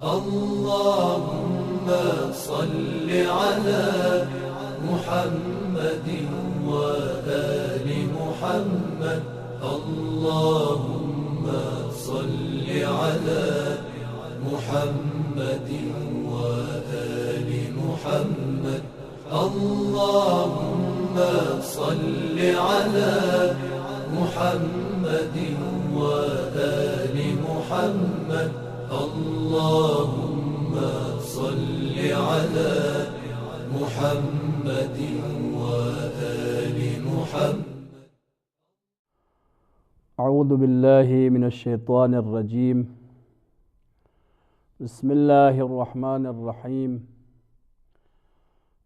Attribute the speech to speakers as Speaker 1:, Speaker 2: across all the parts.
Speaker 1: اللهم صل على محمد وآل محمد. اللهم صل على محمد وآل محمد. اللهم صل على محمد وآل محمد. اللهم صل على محمد وآل محمد.
Speaker 2: اعوذ باللہ من الشیطان الرجیم. بسم اللہ الرحمن الرحیم.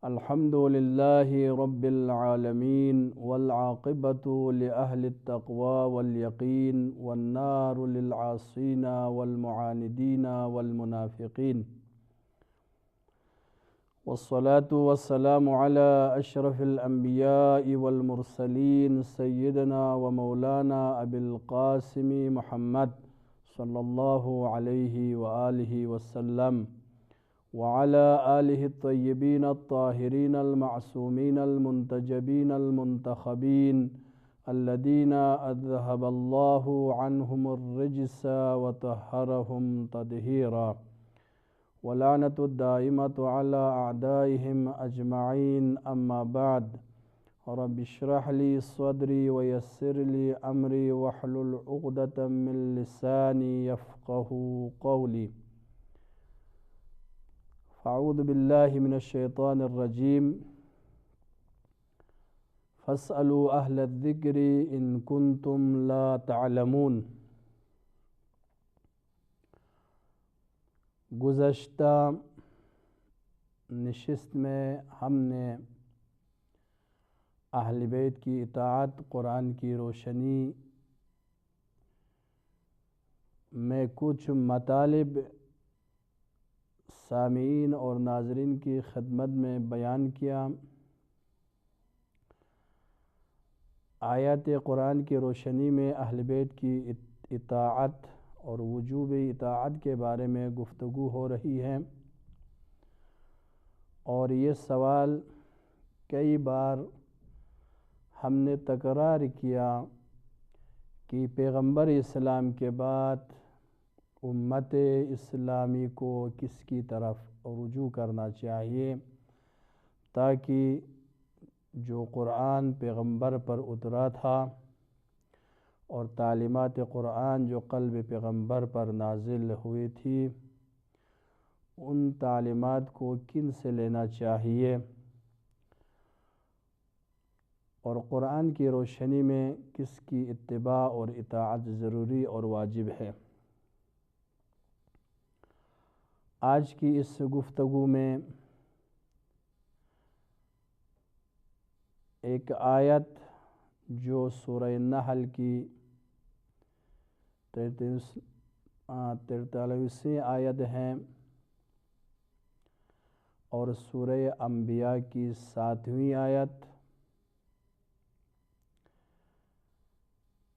Speaker 2: الحمد للہ رب العالمین والعاقبۃ لأہل التقوی والیقین والنار للعاصین والمعاندین والمنافقین. والصلاة والسلام على اشرف الانبیاء والمرسلین سیدنا ومولانا ابی القاسم محمد صلی اللہ علیہ وآلہ وسلم وعلى آلہ الطیبین الطاہرین المعصومین المنتجبین المنتخبین الذین اذہب اللہ عنہم الرجس وطہرہم تطہیرا. ولعنۃ الدائمۃ علی اعدائہم اجمعین. اما بعد. رب اشرح لی صدری ویسر لی امری واحلل عقدۃ من لسانی یفقہوا قولی. فاعوذ باللہ من الشیطان الرجیم. فاسألوا اہل الذکر ان کنتم لا تعلمون. گزشتہ نشست میں ہم نے اہل بیت کی اطاعت قرآن کی روشنی میں کچھ مطالب سامعین اور ناظرین کی خدمت میں بیان کیا. آیات قرآن کی روشنی میں اہل بیت کی اطاعت اور وجوب اطاعت کے بارے میں گفتگو ہو رہی ہے، اور یہ سوال کئی بار ہم نے تکرار کیا کہ پیغمبر اسلام کے بعد امت اسلامی کو کس کی طرف رجوع کرنا چاہیے تاکہ جو قرآن پیغمبر پر اترا تھا اور تعلیمات قرآن جو قلب پیغمبر پر نازل ہوئی تھی ان تعلیمات کو کن سے لینا چاہیے، اور قرآن کی روشنی میں کس کی اتباع اور اطاعت ضروری اور واجب ہے. آج کی اس گفتگو میں ایک آیت جو سورہ نحل کی 43ویں آیت ہے اور سورہ انبیاء کی 7ویں آیت.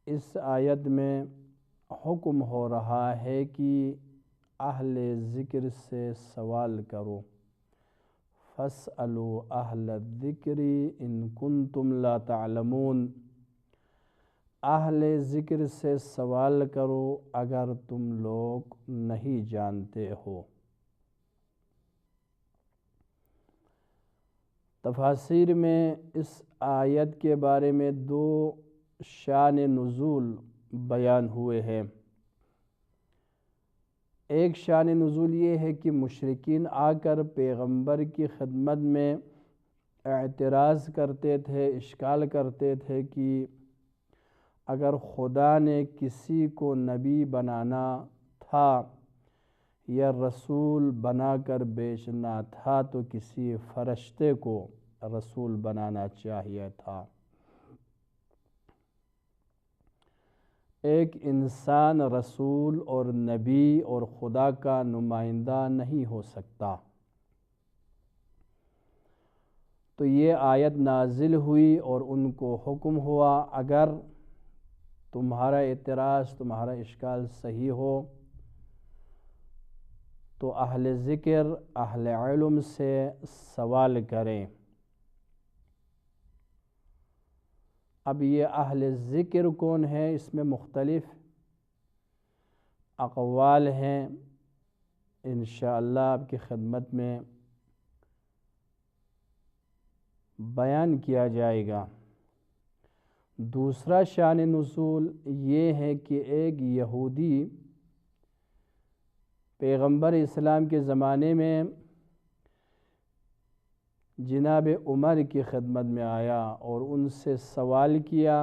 Speaker 2: اس آیت میں حکم ہو رہا ہے کہ اہل ذکر سے سوال کرو. فاسألوا اہل الذکر ان کنتم لا تعلمون. اہل ذکر سے سوال کرو اگر تم لوگ نہیں جانتے ہو. تفاسیر میں اس آیت کے بارے میں دو شان نزول بیان ہوئے ہیں. ایک شان نزول یہ ہے کہ مشرکین آ کر پیغمبر کی خدمت میں اعتراض کرتے تھے، اشکال کرتے تھے کہ اگر خدا نے کسی کو نبی بنانا تھا یا رسول بنا کر بھیجنا تھا تو کسی فرشتے کو رسول بنانا چاہیے تھا. ایک انسان رسول اور نبی اور خدا کا نمائندہ نہیں ہو سکتا. تو یہ آیت نازل ہوئی اور ان کو حکم ہوا اگر تمہارا اعتراض، تمہارا اشکال صحیح ہو تو اہل ذکر اہل علم سے سوال کریں۔ اب یہ اہل ذکر کون ہے، اس میں مختلف اقوال ہیں، انشاءاللہ آپ کی خدمت میں بیان کیا جائے گا۔ دوسرا شان نزول یہ ہے کہ ایک یہودی پیغمبر اسلام کے زمانے میں جناب عمر کی خدمت میں آیا اور ان سے سوال کیا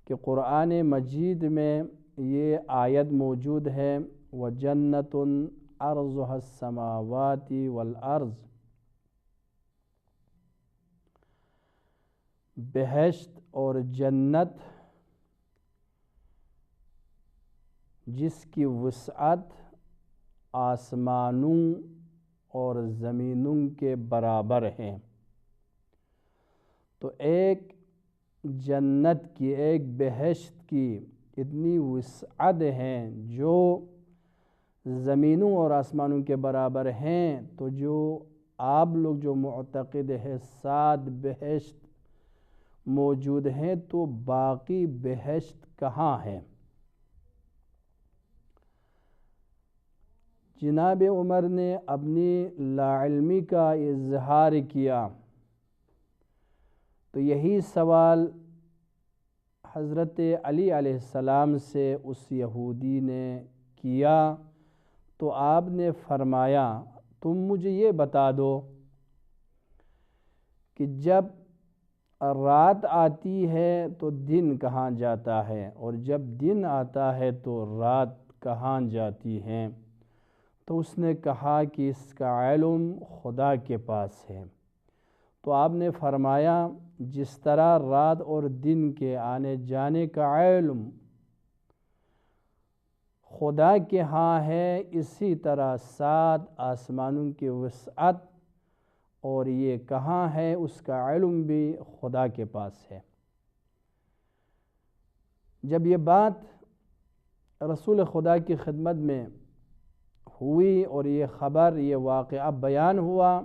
Speaker 2: کہ قرآن مجید میں یہ آیت موجود ہے وَجَنَّةٌ عَرْضُهَا السَّمَاوَاتِ وَالْأَرْضِ، بہشت اور جنت جس کی وسعت آسمانوں اور زمینوں کے برابر ہیں۔ تو ایک جنت کی، ایک بہشت کی اتنی وسعت ہیں جو زمینوں اور آسمانوں کے برابر ہیں، تو جو آپ لوگ جو معتقد ہے 7 بہشت موجود ہیں، تو باقی بہشت کہاں ہیں؟ جناب عمر نے اپنی لاعلمی کا اظہار کیا، تو یہی سوال حضرت علی علیہ السلام سے اس یہودی نے کیا، تو آپ نے فرمایا تم مجھے یہ بتا دو کہ جب رات آتی ہے تو دن کہاں جاتا ہے، اور جب دن آتا ہے تو رات کہاں جاتی ہیں؟ تو اس نے کہا کہ اس کا علم خدا کے پاس ہے۔ تو آپ نے فرمایا جس طرح رات اور دن کے آنے جانے کا علم خدا کے ہاں ہے، اسی طرح 7 آسمانوں کی وسعت اور یہ کہاں ہے اس کا علم بھی خدا کے پاس ہے۔ جب یہ بات رسول خدا کی خدمت میں ہوئی اور یہ خبر، یہ واقعہ بیان ہوا،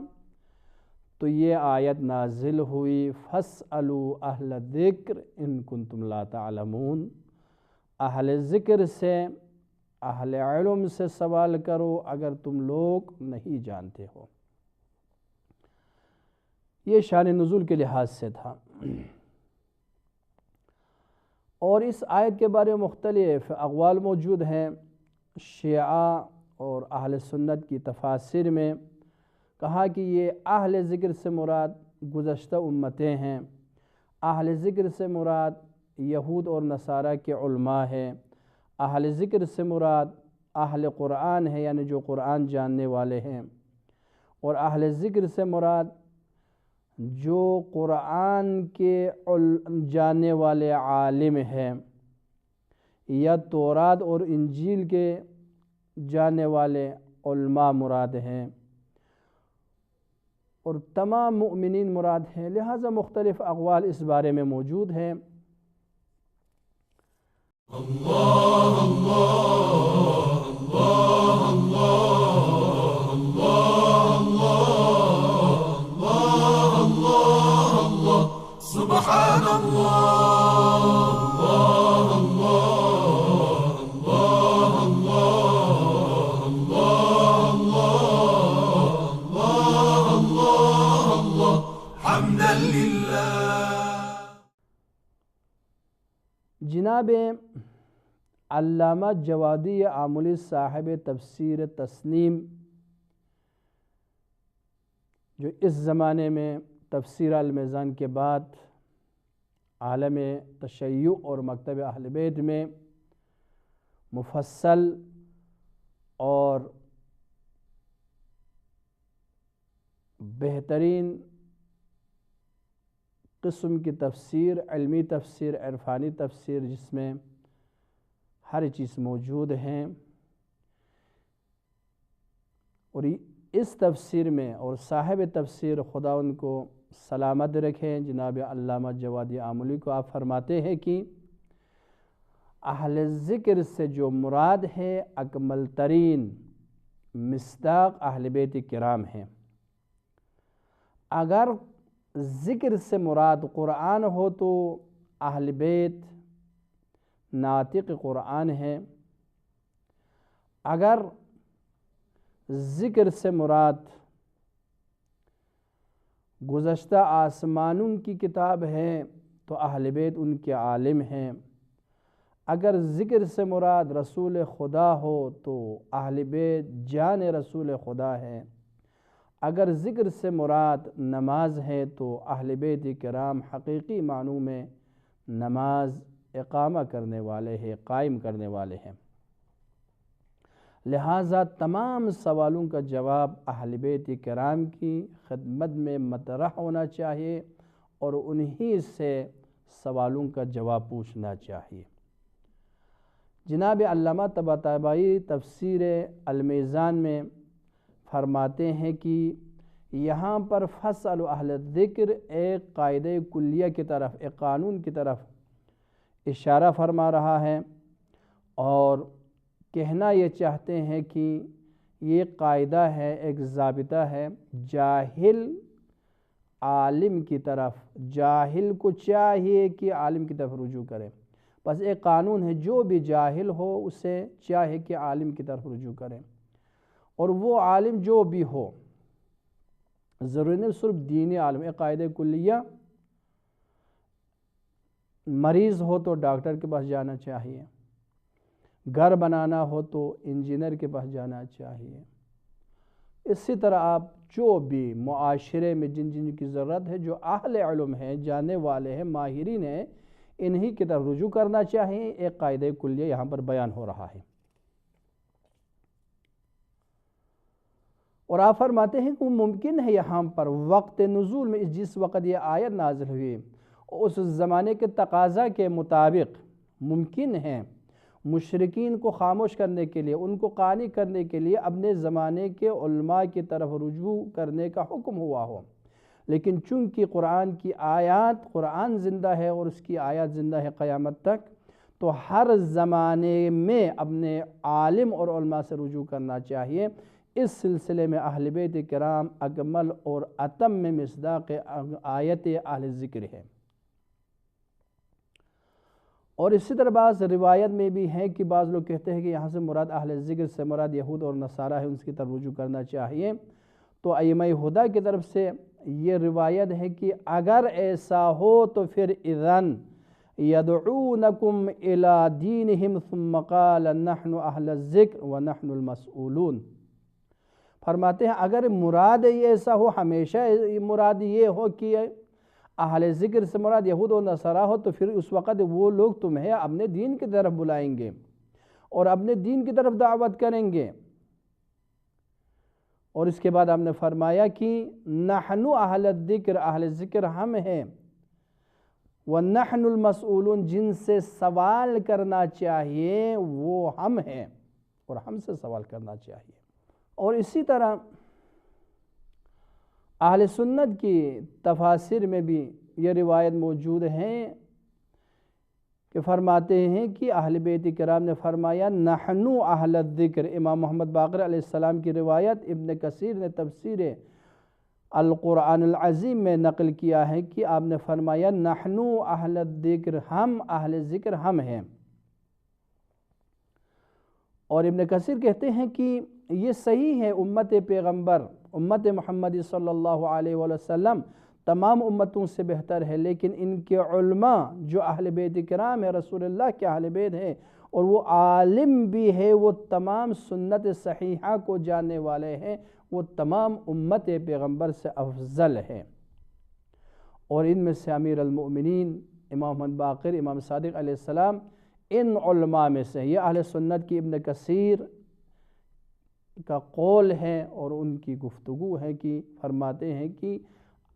Speaker 2: تو یہ آیت نازل ہوئی فَاسْأَلُوا أَهْلَ الذِّكْرِ إِن كُنتُمْ لَا تَعْلَمُونَ، اہل ذکر سے، اہل علم سے سوال کرو اگر تم لوگ نہیں جانتے ہو۔ یہ شان نزول کے لحاظ سے تھا۔ اور اس آیت کے بارے میں مختلف اقوال موجود ہیں۔ شیعہ اور اہل سنت کی تفاسیر میں کہا کہ یہ اہل ذکر سے مراد گزشتہ امتیں ہیں، اہل ذکر سے مراد یہود اور نصارہ کے علماء ہیں، اہل ذکر سے مراد اہل قرآن ہے، یعنی جو قرآن جاننے والے ہیں، اور اہل ذکر سے مراد جو قرآن کے جاننے والے عالم ہیں، یا تورات اور انجیل کے جاننے والے علماء مراد ہیں، اور تمام مؤمنین مراد ہیں۔ لہذا مختلف اقوال اس بارے میں موجود ہیں۔
Speaker 1: اللہ اللہ اللہ اللہ اللہ اللہ اللہ سبحان اللہ اللہ اللہ اللہ اللہ اللہ حمدا للہ۔
Speaker 2: جناب علامہ جوادی آملی صاحب تفسیر تسنیم، جو اس زمانے میں تفسیر المیزان کے بعد عالم تشیع اور مکتب اہل بیت میں مفصل اور بہترین قسم کی تفسیر، علمی تفسیر، عرفانی تفسیر، جس میں ہر چیز موجود ہیں، اور اس تفسیر میں اور صاحب تفسیر خدا ان کو سلامت رکھیں، جناب علامہ جوادی آملی کو آپ فرماتے ہیں کہ اہل ذکر سے جو مراد ہے اکمل ترین مصداق اہل بیت کرام ہیں۔ اگر ذکر سے مراد قرآن ہو تو اہل بیت ناطق قرآن ہے، اگر ذکر سے مراد گزشتہ آسمانوں کی کتاب ہے تو اہل بیت ان کے عالم ہیں، اگر ذکر سے مراد رسول خدا ہو تو اہل بیت جان رسول خدا ہے، اگر ذکر سے مراد نماز ہے تو اہل بیت کرام حقیقی معنوں میں نماز اقامہ کرنے والے ہیں، قائم کرنے والے ہیں۔ لہٰذا تمام سوالوں کا جواب اہل بیت کرام کی خدمت میں مطرح ہونا چاہیے اور انہی سے سوالوں کا جواب پوچھنا چاہیے۔ جناب علامہ طباطبائی تفسیر المیزان میں فرماتے ہیں کہ یہاں پر فاسألوا اہل الذکر ایک قاعدہ کلیہ کی طرف، ایک قانون کی طرف اشارہ فرما رہا ہے، اور کہنا یہ چاہتے ہیں کہ یہ قاعدہ ہے، ایک ضابطہ ہے جاہل عالم کی طرف، جاہل کو چاہیے کہ عالم کی طرف رجوع کرے۔ بس ایک قانون ہے، جو بھی جاہل ہو اسے چاہے کہ عالم کی طرف رجوع کرے، اور وہ عالم جو بھی ہو، ضروری نہیں صرف دینی عالم، ایک قاعدہ کلیہ، مریض ہو تو ڈاکٹر کے پاس جانا چاہیے، گھر بنانا ہو تو انجینئر کے پاس جانا چاہیے۔ اسی طرح آپ جو بھی معاشرے میں جن کی ضرورت ہے، جو اہل علم ہیں، جاننے والے ہیں، ماہرین ہیں، انہی کی طرف رجوع کرنا چاہیے۔ ایک قاعدہ کلیہ یہاں پر بیان ہو رہا ہے، اور آپ فرماتے ہیں کہ وہ ممکن ہے یہاں پر وقت نزول میں، جس وقت یہ آیت نازل ہوئی اس زمانے کے تقاضا کے مطابق ممکن ہے مشرکین کو خاموش کرنے کے لیے، ان کو قانع کرنے کے لیے اپنے زمانے کے علماء کی طرف رجوع کرنے کا حکم ہوا ہو، لیکن چونکہ قرآن کی آیات، قرآن زندہ ہے اور اس کی آیات زندہ ہے قیامت تک، تو ہر زمانے میں اپنے عالم اور علماء سے رجوع کرنا چاہیے۔ اس سلسلے میں اہل بیت کرام اکمل اور اتم میں مصداق آیت اہل ذکر ہے۔ اور اسی طرح بعض روایت میں بھی ہے کہ بعض لوگ کہتے ہیں کہ یہاں سے مراد اہل ذکر سے مراد یہود اور نصارہ ہے، ان کی طرف رجوع کرنا چاہیے۔ تو ائمہ ہدیٰ کی طرف سے یہ روایت ہے کہ اگر ایسا ہو تو پھر اذن یدعونکم الی دینہم ثم قال نحن اہل الذکر ونحن المسئولون۔ فرماتے ہیں اگر مراد ایسا ہو، ہمیشہ مراد یہ ہو کہ اہل ذکر سے مراد یہود و نصارہ ہو، تو پھر اس وقت وہ لوگ تمہیں اپنے دین کی طرف بلائیں گے اور اپنے دین کی طرف دعوت کریں گے۔ اور اس کے بعد ہم نے فرمایا کہ نحن اہل الذکر، اہل ذکر ہم ہیں، وَنَحْنُ الْمَسْئُولُونَ، جن سے سوال کرنا چاہیے وہ ہم ہیں اور ہم سے سوال کرنا چاہیے۔ اور اسی طرح اہل سنت کی تفاسیر میں بھی یہ روایت موجود ہیں کہ فرماتے ہیں کہ اہل بیت کرام نے فرمایا نحن اہل الذکر۔ امام محمد باقر علیہ السلام کی روایت ابن کثیر نے تفسیر القرآن العظیم میں نقل کیا ہے کہ آپ نے فرمایا نحن اہل الذکر، ہم اہل ذکر ہم ہیں۔ اور ابن کثیر کہتے ہیں کہ یہ صحیح ہے، امت پیغمبر، امت محمد صلی اللہ علیہ وآلہ وسلم تمام امتوں سے بہتر ہے، لیکن ان کے علماء جو اہل بیت کرام ہیں، رسول اللہ کے اہل بیت ہیں، اور وہ عالم بھی ہے، وہ تمام سنت صحیحہ کو جاننے والے ہیں، وہ تمام امت پیغمبر سے افضل ہے۔ اور ان میں سے امیر المؤمنین امام محمد باقر، امام صادق علیہ السلام ان علماء میں سے، یہ اہل سنت کی ابن کثیر کا قول ہے اور ان کی گفتگو ہے کہ فرماتے ہیں کہ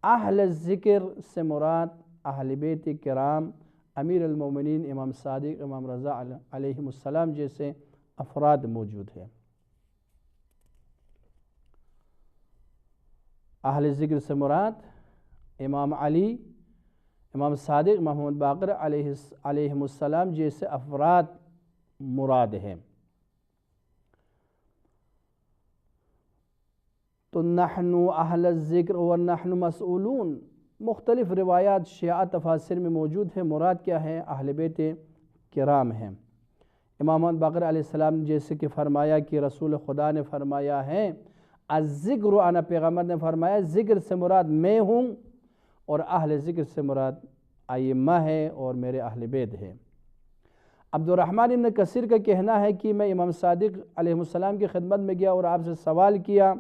Speaker 2: اہل ذکر سے مراد اہل بیت کرام، امیر المومنین امام صادق، امام رضا علیہ السلام جیسے افراد موجود ہیں۔ اہل ذکر سے مراد امام علی، امام صادق، امام محمد باقر علیہ السلام جیسے افراد مراد ہیں۔ تو نحن اہل الذکر و نحن مسئولون، مختلف روایات شیعہ تفاسیر میں موجود ہے، مراد کیا ہے؟ اہل بیت کرام ہیں۔ امام باقر علیہ السلام نے جیسے کہ فرمایا کہ رسول خدا نے فرمایا ہے الذکر انا، پیغمبر نے فرمایا ذکر سے مراد میں ہوں، اور اہل ذکر سے مراد ائمہ ہے اور میرے اہل بیت ہیں۔ عبد الرحمن ابن کثیر کا کہنا ہے کہ میں امام صادق علیہ السلام کی خدمت میں گیا اور آپ سے سوال کیا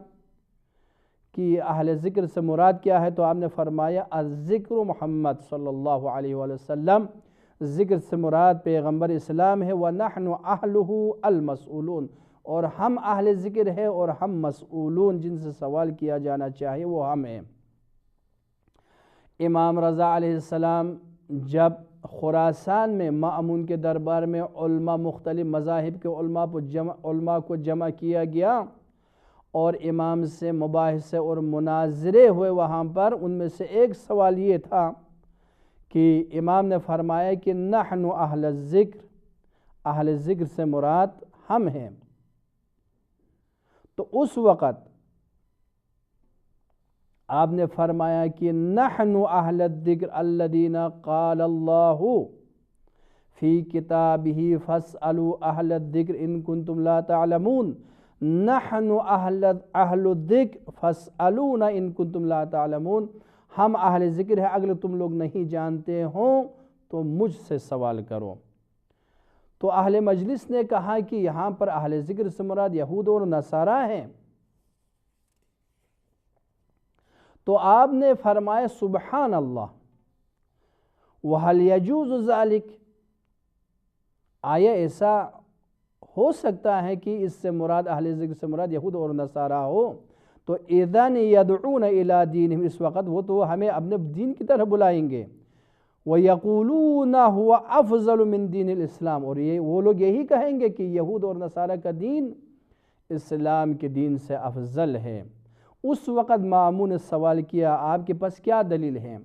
Speaker 2: کہ اہل ذکر سے مراد کیا ہے، تو آپ نے فرمایا الذکر محمد صلی اللہ علیہ وآلہ وسلم، ذکر سے مراد پیغمبر اسلام ہے، وَنَحْنُ أَهْلُهُ الْمَسْئُولُونَ، اور ہم اہل ذکر ہے اور ہم مسئولون جن سے سوال کیا جانا چاہیے وہ ہم ہیں۔ امام رضا علیہ السلام جب خراسان میں مأمون کے دربار میں علماء، مختلف مذاہب کے علماء کو جمع کیا گیا اور امام سے مباحثے اور مناظرے ہوئے وہاں پر، ان میں سے ایک سوال یہ تھا کہ امام نے فرمایا کہ نحن اہل الذکر، اہل ذکر سے مراد ہم ہیں۔ تو اس وقت آپ نے فرمایا کہ نحن اہل الذکر الذین قال اللہ فی کتابہ فاسألوا اہل الذکر ان کنتم لا تعلمون، نحن اہل الذکر فاسألونا ان کنتم لا تعلمون، ہم اہل ذکر ہیں، اگر تم لوگ نہیں جانتے ہوں تو مجھ سے سوال کرو۔ تو اہل مجلس نے کہا کہ یہاں پر اہل ذکر سے مراد یہود اور نصارہ ہیں، تو آپ نے فرمایا سبحان اللہ، وَهَلْ يَجُوزُ ذَلِكَ، آیا ایسا ہو سکتا ہے کہ اس سے مراد اہل ذکر سے مراد یہود اور نصارہ ہو؟ تو اذن یدعون الی دینہم، اس وقت وہ تو ہمیں اپنے دین کی طرف بلائیں گے، وَيَقُولُونَ هُوَ أَفْضَلُ مِن دِينِ الْإِسْلَامِ، اور وہ لوگ یہی کہیں گے کہ یہود اور نصارہ کا دین اسلام کے دین سے افضل ہے۔ اس وقت مأمون نے سوال کیا آپ کے پاس کیا دلیل ہے؟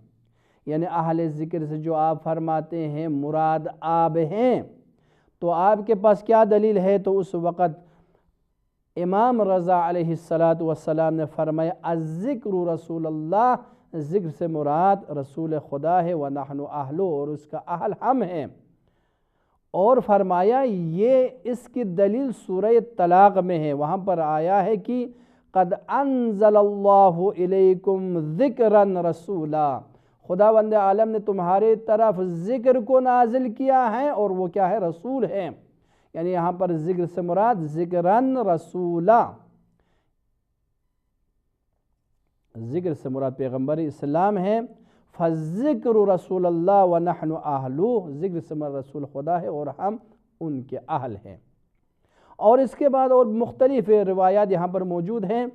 Speaker 2: یعنی اہل ذکر سے جو آپ فرماتے ہیں مراد آپ ہیں، تو آپ کے پاس کیا دلیل ہے؟ تو اس وقت امام رضا علیہ السلام نے فرمایا الذکر رسول اللہ، ذکر سے مراد رسول خدا ہے، وَنَحْنُ أَهْلُ، اور اس کا اہل ہم ہیں، اور فرمایا یہ اس کی دلیل سورہ طلاق میں ہے، وہاں پر آیا ہے کہ قد انزل اللہ الیکم ذکرا رسولا، خداوند عالم نے تمہارے طرف ذکر کو نازل کیا ہے اور وہ کیا ہے؟ رسول ہے، یعنی یہاں پر ذکر سے مراد ذکرن رسولا، ذکر سے مراد پیغمبر اسلام ہے، فالذکر رسول اللہ ونحن اہلو، ذکر سے مراد رسول خدا ہے اور ہم ان کے اہل ہیں۔ اور اس کے بعد اور مختلف روایات یہاں پر موجود ہیں۔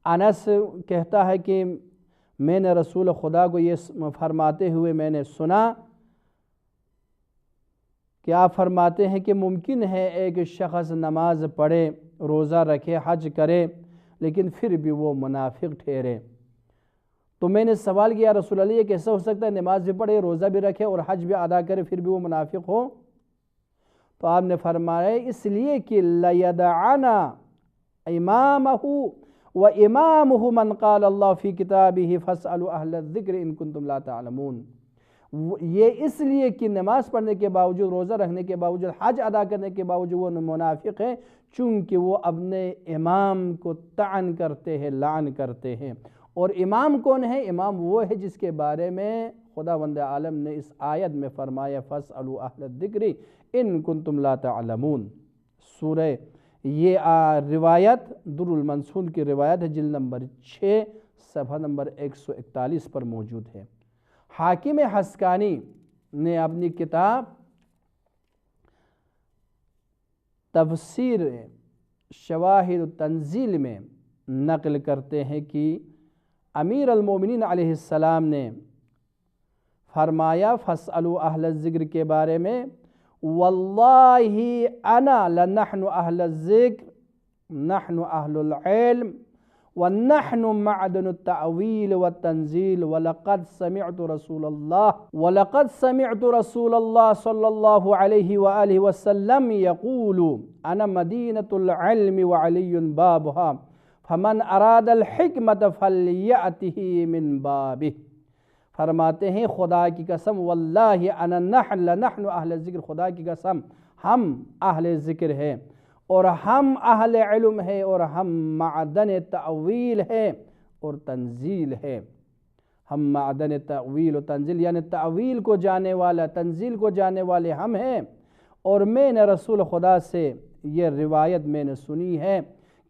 Speaker 2: انس کہتا ہے کہ میں نے رسول خدا کو یہ فرماتے ہوئے میں نے سنا کہ آپ فرماتے ہیں کہ ممکن ہے ایک شخص نماز پڑھے، روزہ رکھے، حج کرے، لیکن پھر بھی وہ منافق ٹھہرے۔ تو میں نے سوال کیا رسول اللہ یہ کیسے ہو سکتا ہے؟ نماز بھی پڑھے، روزہ بھی رکھے اور حج بھی ادا کرے، پھر بھی وہ منافق ہو؟ تو آپ نے فرمایا اس لیے کہ لَيَدَعَنَا إِمَامَهُ وَإِمَامُهُ مَنْ قَالَ اللَّهُ فِي كِتَابِهِ فَاسْأَلُوا أَهْلَ الذِّكْرِ إِن كُنتُمْ لَا تَعْلَمُونَ، یہ اس لیے کہ نماز پڑھنے کے باوجود، روزہ رکھنے کے باوجود، حج ادا کرنے کے باوجود وہ منافق ہیں، چونکہ وہ اپنے امام کو طعن کرتے ہیں، لعن کرتے ہیں۔ اور امام کون ہے؟ امام وہ ہے جس کے بارے میں خداوند عالم نے اس آیت میں فرمایا فَاسْأَلُوا أَهْلَ الذِّكْرِ إِن كُنتُمْ لَا تَعْلَمُونَ۔ سورہ یہ روایت در المنصور کی روایت ہے، جلد نمبر 6 صفحہ نمبر 141 پر موجود ہے۔ حاکم حسکانی نے اپنی کتاب تفسیر شواہد التنزیل میں نقل کرتے ہیں کہ امیر المومنین علیہ السلام نے فرمایا فَاسْأَلُوا أَهْلَ الذِّكْرِ کے بارے میں وَاللَّهِ أَنَا لَنَحْنُ أَهْلَ الذِّكْرِ نَحْنُ أَهْلُ الْعِلْمِ وَنَحْنُ مَعْدَنُ التَّأْوِيلِ وَالتَّنزِيلِ وَلَقَدْ سَمِعْتُ رَسُولَ اللَّهِ صَلَّى اللَّهُ عَلَيْهِ وَآلِهِ وَسَلَّمَ يَقُولُ أَنَا مَدِينَةُ الْعِلْمِ وَعَلِيٌّ بَابُهَا فمن اراد الحکمت فلیأتہ من بابہ۔ فرماتے ہیں خدا کی قسم واللہ انا نحن اہل ذکر، خدا کی قسم ہم اہل ذکر ہیں اور ہم اہل علم ہے اور ہم معدن تعویل ہے اور تنزیل ہے۔ ہم معدن تعویل و تنزیل یعنی تعویل کو جانے والا، تنزیل کو جانے والے ہم ہیں۔ اور میں نے رسول خدا سے یہ روایت میں نے سنی ہے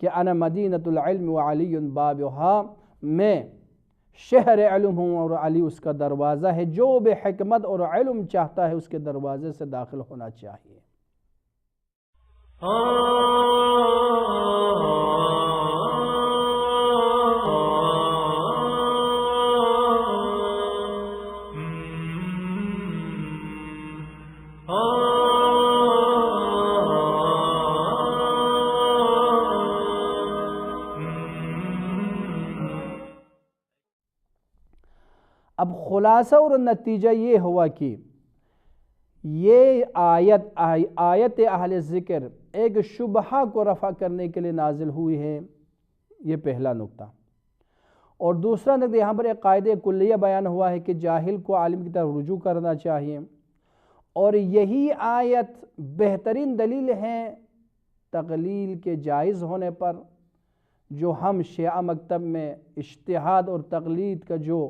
Speaker 2: کہ انا مدینۃ العلم وعلی بابہا، میں شہر علم ہوں اور علی اس کا دروازہ ہے، جو بے حکمت اور علم چاہتا ہے اس کے دروازے سے داخل ہونا چاہیے۔ اب خلاصہ اور نتیجہ یہ ہوا کہ یہ آیت اہل ذکر ایک شبہہ کو رفع کرنے کے لیے نازل ہوئی ہے، یہ پہلا نقطہ۔ اور دوسرا نقطہ یہاں پر ایک قاعدہ کلیہ بیان ہوا ہے کہ جاہل کو عالم کی طرف رجوع کرنا چاہیے، اور یہی آیت بہترین دلیل ہے تقلیل کے جائز ہونے پر، جو ہم شیعہ مکتب میں اجتہاد اور تقلید کا جو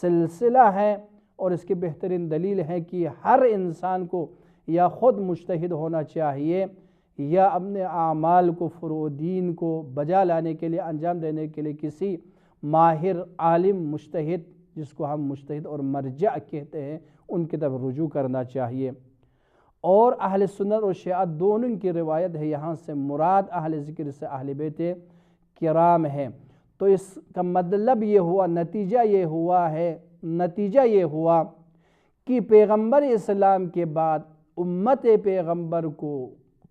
Speaker 2: سلسلہ ہے، اور اس کی بہترین دلیل ہے کہ ہر انسان کو یا خود مجتہد ہونا چاہیے یا اپنے اعمال کو فروع دین کو بجا لانے کے لیے، انجام دینے کے لیے کسی ماہر عالم مجتہد، جس کو ہم مجتہد اور مرجع کہتے ہیں، ان کی طرف رجوع کرنا چاہیے۔ اور اہل سنت اور شیعہ دونوں کی روایت ہے، یہاں سے مراد اہل ذکر سے اہل بیت کرام ہے۔ تو اس کا مطلب یہ ہوا، نتیجہ یہ ہوا کہ پیغمبر اسلام کے بعد امت پیغمبر کو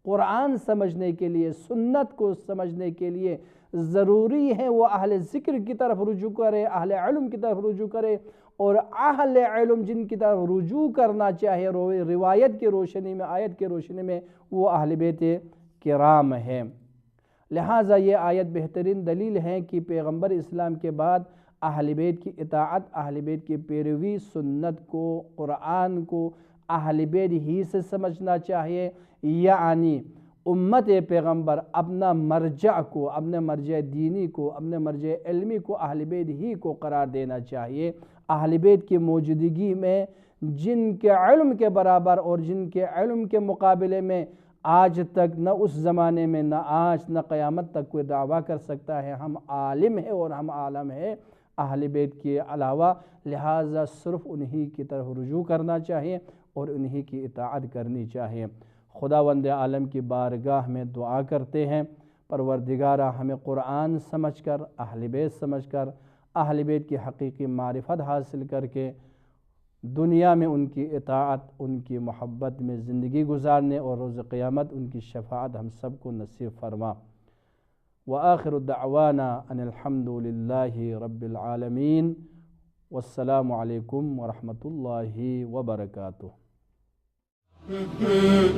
Speaker 2: قرآن سمجھنے کے لیے، سنت کو سمجھنے کے لیے ضروری ہے وہ اہل ذکر کی طرف رجوع کرے، اہل علم کی طرف رجوع کرے، اور اہل علم جن کی طرف رجوع کرنا چاہے روایت کی روشنی میں، آیت کی روشنی میں، وہ اہل بیت کرام ہیں۔ لہٰذا یہ آیت بہترین دلیل ہے کہ پیغمبر اسلام کے بعد اہل بیت کی اطاعت، اہل بیت کی پیروی، سنت کو، قرآن کو اہل بیت ہی سے سمجھنا چاہیے، یعنی امت پیغمبر اپنا مرجع کو، اپنے مرجع دینی کو، اپنے مرجع علمی کو اہل بیت ہی کو قرار دینا چاہیے۔ اہل بیت کی موجودگی میں جن کے علم کے برابر اور جن کے علم کے مقابلے میں آج تک نہ اس زمانے میں، نہ آج، نہ قیامت تک کوئی دعویٰ کر سکتا ہے ہم عالم ہیں اور ہم عالم ہیں اہل بیت کے علاوہ، لہٰذا صرف انہی کی طرف رجوع کرنا چاہیے اور انہی کی اطاعت کرنی چاہیے۔ خداوند عالم کی بارگاہ میں دعا کرتے ہیں، پروردگارہ ہمیں قرآن سمجھ کر، اہل بیت سمجھ کر، اہل بیت کی حقیقی معرفت حاصل کر کے دنیا میں ان کی اطاعت، ان کی محبت میں زندگی گزارنے اور روز قیامت ان کی شفاعت ہم سب کو نصیب فرما۔ وآخر دعوانا ان الحمد للہ رب العالمین، والسلام علیکم ورحمۃ اللہ وبرکاتہ۔
Speaker 1: Mm-hmm.